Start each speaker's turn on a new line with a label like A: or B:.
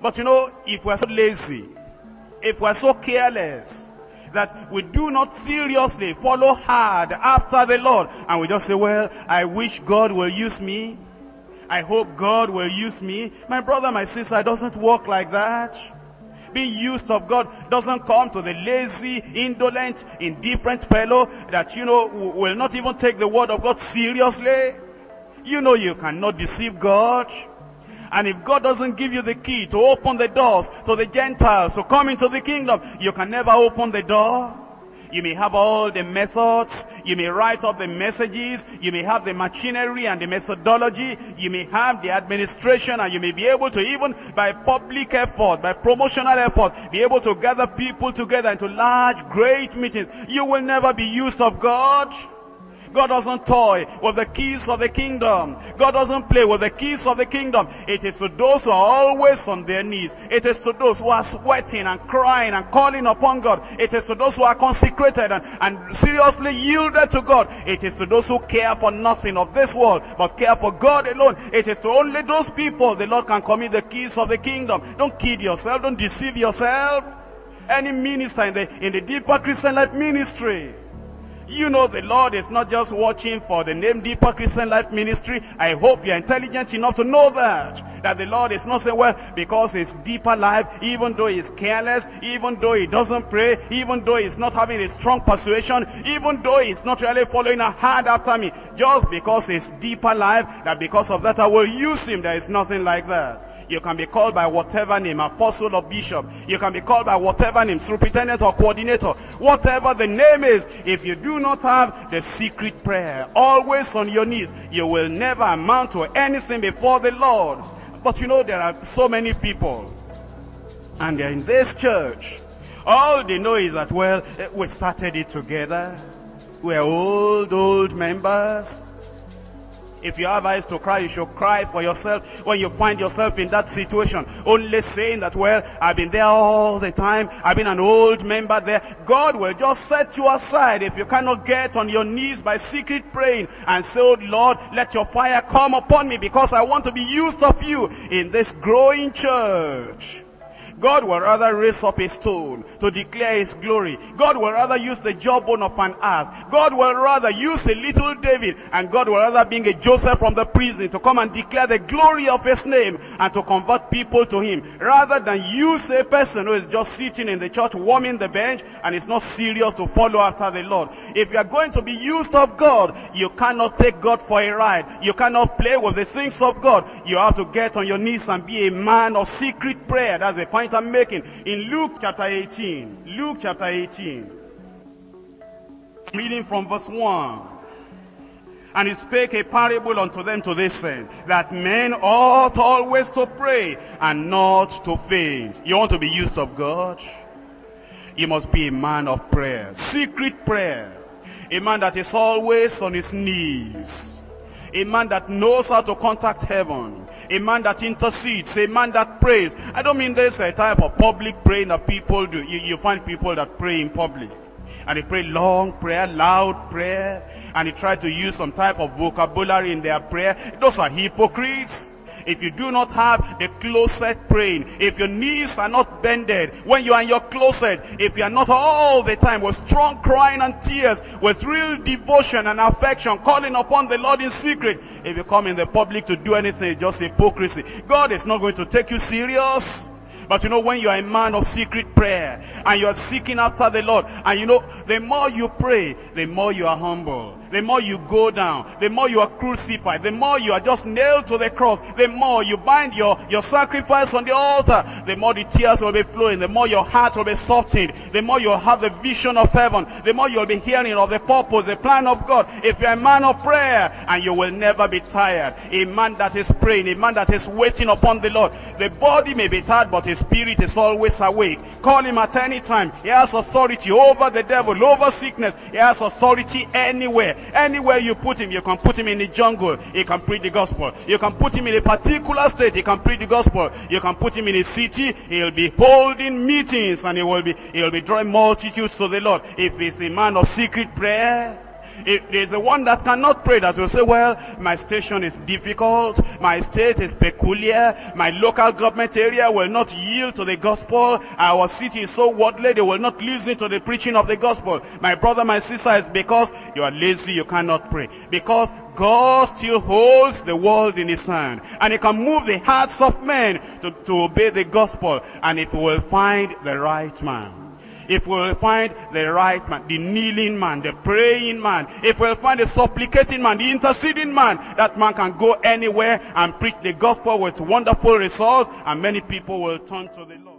A: But if we're so lazy, if we're so careless, that we do not seriously follow hard after the Lord, and we just say, well, I wish God will use me, I hope God will use me. My brother, my sister, it doesn't work like that. Being used of God doesn't come to the lazy, indolent, indifferent fellow that, will not even take the word of God seriously. You cannot deceive God. And if God doesn't give you the key to open the doors to the Gentiles to come into the kingdom, you can never open the door. You may have all the methods, you may write up the messages, you may have the machinery and the methodology, you may have the administration, and you may be able to, even by public effort, by promotional effort, be able to gather people together into large, great meetings. You will never be used of God. God doesn't toy with the keys of the kingdom. God doesn't play with the keys of the kingdom. It is to those who are always on their knees. It is to those who are sweating and crying and calling upon God. It is to those who are consecrated and seriously yielded to God. It is to those who care for nothing of this world, but care for God alone. It is to only those people the Lord can commit the keys of the kingdom. Don't kid yourself. Don't deceive yourself. Any minister in the Deeper Christian Life ministry, the Lord is not just watching for the name Deeper Christian Life Ministry. I hope you're intelligent enough to know that the Lord is not saying, well, because it's Deeper Life, even though he's careless, even though he doesn't pray, even though he's not having a strong persuasion, even though he's not really following hard after me, just because it's Deeper Life, that because of that I will use him. There is nothing like that. You can be called by whatever name, apostle or bishop. You can be called by whatever name, superintendent or coordinator. Whatever the name is, if you do not have the secret prayer, always on your knees, you will never amount to anything before the Lord. But there are so many people, and they're in this church. All they know is that, well, we started it together. We're old members. If you have eyes to cry, you should cry for yourself when you find yourself in that situation. Only saying that, well, I've been there all the time. I've been an old member there. God will just set you aside if you cannot get on your knees by secret praying and say, oh Lord, let your fire come upon me, because I want to be used of you in this growing church. God will rather raise up a stone to declare his glory. God will rather use the jawbone of an ass. God will rather use a little David, and God will rather bring a Joseph from the prison to come and declare the glory of his name and to convert people to him, rather than use a person who is just sitting in the church warming the bench and is not serious to follow after the Lord. If you are going to be used of God, you cannot take God for a ride. You cannot play with the things of God. You have to get on your knees and be a man of secret prayer. That's the point I'm making. In Luke chapter 18, reading from verse 1. And he spake a parable unto them to this end, that men ought always to pray and not to faint. You want to be used of God? You must be a man of prayer, secret prayer, a man that is always on his knees, a man that knows how to contact heaven, a man that intercedes, a man that prays. I don't mean there's a type of public praying that people do. You find people that pray in public, and they pray long prayer, loud prayer, and they try to use some type of vocabulary in their prayer. Those are hypocrites. If you do not have the closet praying, if your knees are not bended when you are in your closet, if you are not all the time with strong crying and tears, with real devotion and affection, calling upon the Lord in secret, if you come in the public to do anything, it's just hypocrisy. God is not going to take you serious. But when you are a man of secret prayer and you are seeking after the Lord, and the more you pray, the more you are humble, the more you go down, the more you are crucified, the more you are just nailed to the cross, the more you bind your sacrifice on the altar, the more the tears will be flowing, the more your heart will be softened, the more you'll have the vision of heaven, the more you'll be hearing of the purpose, the plan of God. If you're a man of prayer, and you will never be tired, a man that is praying, a man that is waiting upon the Lord, the body may be tired, but his spirit is always awake. Call him at any time. He has authority over the devil, over sickness. He has authority anywhere. Anywhere you put him, you can put him in the jungle, he can preach the gospel. You can put him in a particular state, he can preach the gospel. You can put him in a city, he'll be holding meetings, and he'll be drawing multitudes to the Lord. If he's a man of secret prayer, If there's a one that cannot pray, that will say, well, my station is difficult, my state is peculiar, my local government area will not yield to the gospel, our city is so worldly, they will not listen to the preaching of the gospel. My brother, my sister, is because you are lazy, you cannot pray. Because God still holds the world in his hand, and he can move the hearts of men to obey the gospel. And if we will find the right man, if we will find the right man, the kneeling man, the praying man, if we will find the supplicating man, the interceding man, that man can go anywhere and preach the gospel with wonderful results, and many people will turn to the Lord.